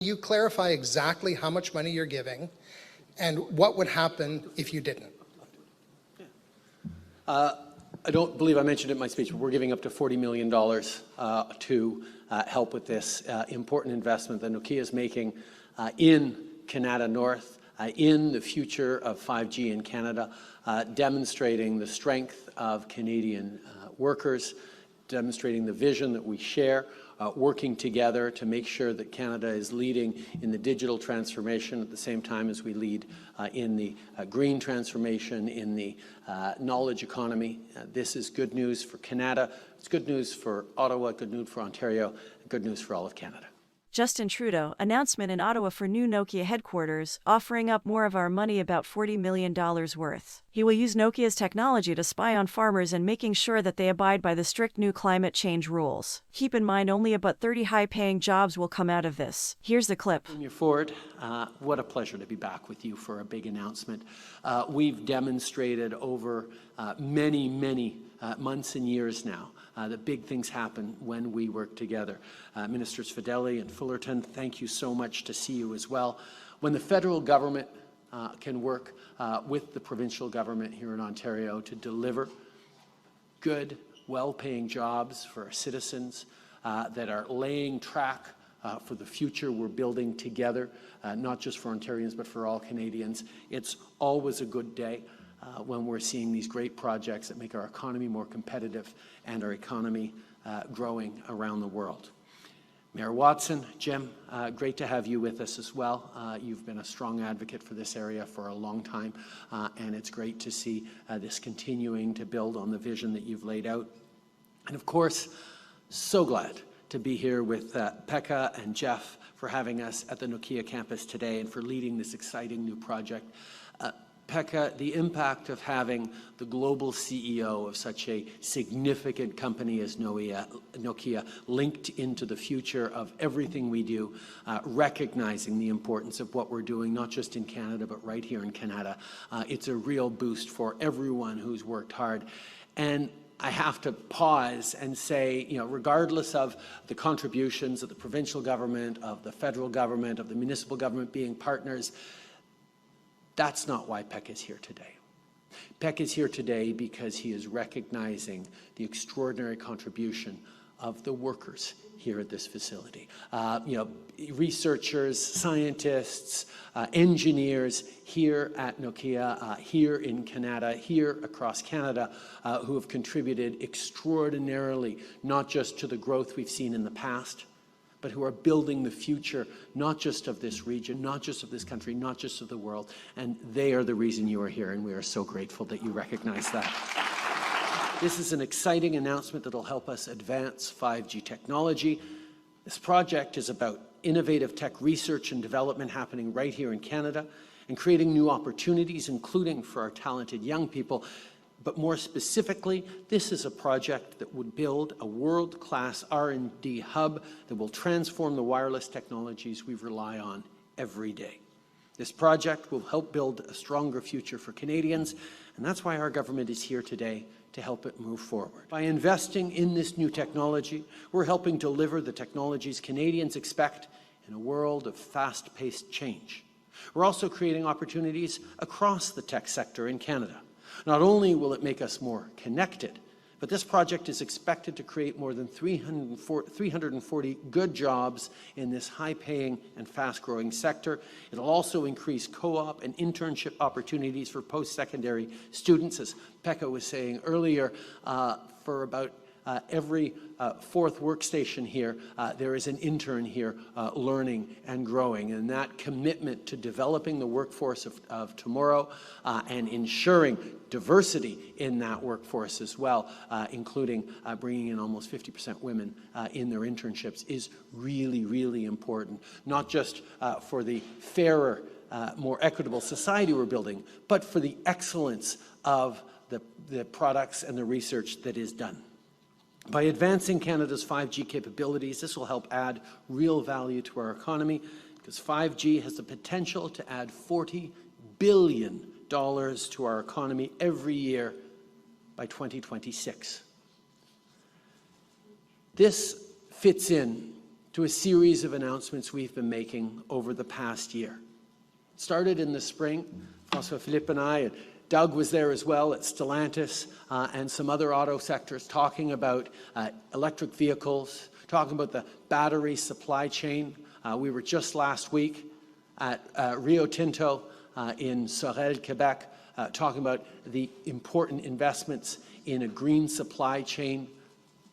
You clarify exactly how much money you're giving and what would happen if you didn't. I don't believe I mentioned it in my speech, but we're giving up to $40 million to help with this important investment that Nokia is making in Canada North, in the future of 5G in Canada, demonstrating the strength of Canadian workers, demonstrating the vision that we share, working together to make sure that Canada is leading in the digital transformation at the same time as we lead in the green transformation, in the knowledge economy. This is good news for Canada. It's good news for Ottawa, good news for Ontario, good news for all of Canada. Justintrudeau announcement in Ottawa for new Nokia headquarters, offering up more of our money, about $40 million worth. He will use Nokia's technology to spy on farmers and making sure that they abide by the strict new climate change rules. Keep in mind, only about 30 high-paying jobs will come out of this. Here's the clip. Ford, what a pleasure to be back with you for a big announcement. We've demonstrated over many months and years now that big things happen when we work together. Ministers Fedeli and Fullerton, thank you so much, to see you as well. When the federal government can work with the provincial government here in Ontario to deliver good, well-paying jobs for our citizens that are laying track for the future we're building together, not just for Ontarians but for all Canadians, it's always a good day when we're seeing these great projects that make our economy more competitive and our economy growing around the world. Mayor Watson, Jim, great to have you with us as well. You've been a strong advocate for this area for a long time, and it's great to see this continuing to build on the vision that you've laid out. And of course, so glad to be here with Pekka and Jeff for having us at the Nokia campus today and for leading this exciting new project. Pekka, the impact of having the global CEO of such a significant company as Nokia linked into the future of everything we do, recognizing the importance of what we're doing, not just in Canada, but right here in Canada. It's a real boost for everyone who's worked hard. And I have to pause and say, regardless of the contributions of the provincial government, of the federal government, of the municipal government being partners, that's not why Pekka is here today. Pekka is here today because he is recognizing the extraordinary contribution of the workers here at this facility. Researchers, scientists, engineers here at Nokia, here in Canada, here across Canada, who have contributed extraordinarily, not just to the growth we've seen in the past, but who are building the future, not just of this region, not just of this country, not just of the world. And they are the reason you are here, and we are so grateful that you recognize that. This is an exciting announcement that will help us advance 5G technology. This project is about innovative tech research and development happening right here in Canada and creating new opportunities, including for our talented young people. But more specifically, this is a project that would build a world-class R&D hub that will transform the wireless technologies we rely on every day. This project will help build a stronger future for Canadians, and that's why our government is here today to help it move forward. By investing in this new technology, we're helping deliver the technologies Canadians expect in a world of fast-paced change. We're also creating opportunities across the tech sector in Canada. Not only will it make us more connected, but this project is expected to create more than 340 good jobs in this high-paying and fast-growing sector. It'll also increase co-op and internship opportunities for post-secondary students. As Pekka was saying earlier, for about every fourth workstation here, there is an intern here learning and growing. And that commitment to developing the workforce of tomorrow and ensuring diversity in that workforce as well, including bringing in almost 50% women in their internships, is really, really important, not just for the fairer, more equitable society we're building, but for the excellence of the products and the research that is done. By advancing Canada's 5G capabilities, this will help add real value to our economy, because 5G has the potential to add $40 billion to our economy every year by 2026. This fits in to a series of announcements we've been making over the past year. It started in the spring. François Philippe and I, and Doug was there as well at Stellantis and some other auto sectors, talking about electric vehicles, talking about the battery supply chain. We were just last week at Rio Tinto in Sorel, Quebec, talking about the important investments in a green supply chain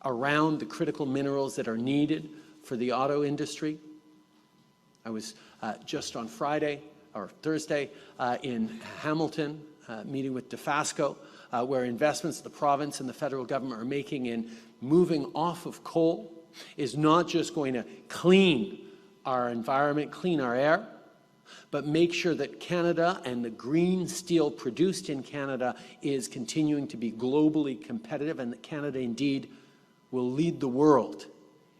around the critical minerals that are needed for the auto industry. I was just on Friday or Thursday in Hamilton, meeting with DeFasco, where investments the province and the federal government are making in moving off of coal is not just going to clean our environment, clean our air, but make sure that Canada and the green steel produced in Canada is continuing to be globally competitive, and that Canada indeed will lead the world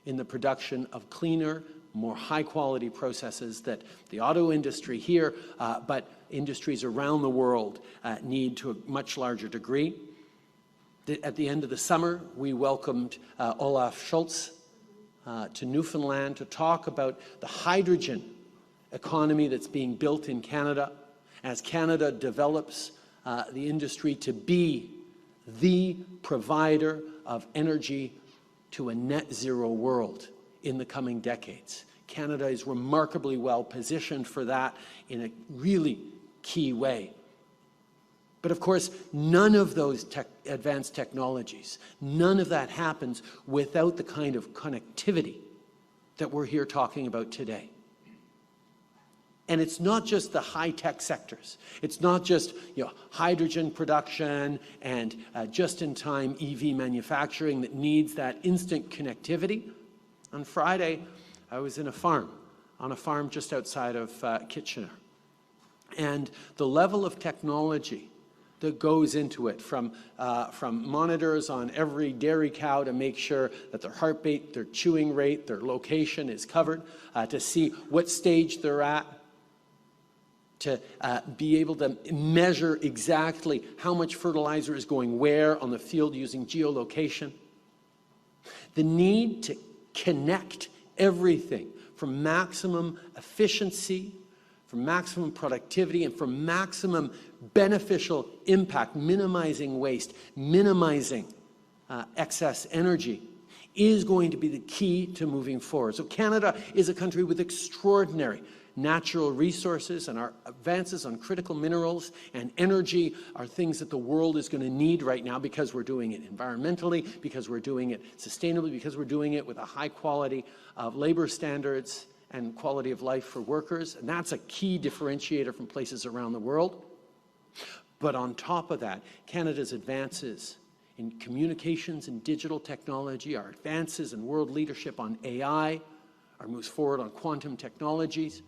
in the production of cleaner, more high-quality processes that the auto industry here, but industries around the world need to a much larger degree. At the end of the summer, we welcomed Olaf Scholz to Newfoundland to talk about the hydrogen economy that's being built in Canada as Canada develops the industry to be the provider of energy to a net zero world in the coming decades. Canada is remarkably well positioned for that in a really key way. But of course, none of those advanced technologies, none of that happens without the kind of connectivity that we're here talking about today. And it's not just the high-tech sectors. It's not just hydrogen production and just-in-time EV manufacturing that needs that instant connectivity. On Friday, I was on a farm just outside of Kitchener. And the level of technology that goes into it, from monitors on every dairy cow to make sure that their heartbeat, their chewing rate, their location is covered, to see what stage they're at, to be able to measure exactly how much fertilizer is going where on the field using geolocation. The need to connect everything for maximum efficiency, for maximum productivity, and for maximum beneficial impact, minimizing waste, minimizing excess energy, is going to be the key to moving forward. So Canada is a country with extraordinary natural resources, and our advances on critical minerals and energy are things that the world is going to need right now, because we're doing it environmentally, because we're doing it sustainably, because we're doing it with a high quality of labor standards and quality of life for workers. And that's a key differentiator from places around the world. But on top of that, Canada's advances in communications and digital technology, our advances in world leadership on AI, our moves forward on quantum technologies,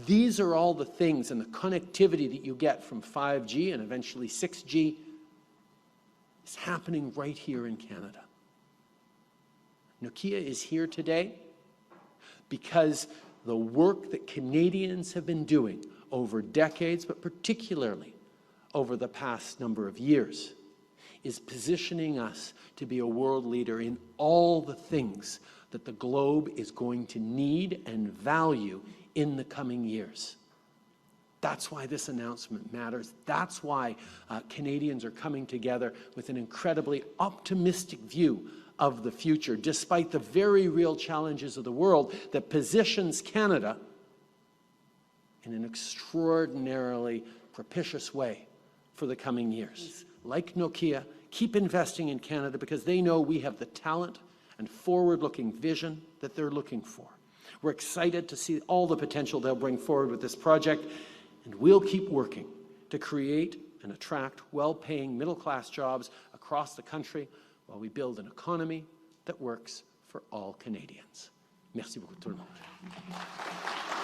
these are all the things, and the connectivity that you get from 5G and eventually 6G is happening right here in Canada. Nokia is here today because the work that Canadians have been doing over decades, but particularly over the past number of years, is positioning us to be a world leader in all the things that the globe is going to need and value in the coming years. That's why this announcement matters. That's why Canadians are coming together with an incredibly optimistic view of the future, despite the very real challenges of the world, that positions Canada in an extraordinarily propitious way for the coming years. Like Nokia, keep investing in Canada, because they know we have the talent and forward-looking vision that they're looking for. We're excited to see all the potential they'll bring forward with this project, and we'll keep working to create and attract well-paying middle-class jobs across the country while we build an economy that works for all Canadians. Merci beaucoup tout le monde.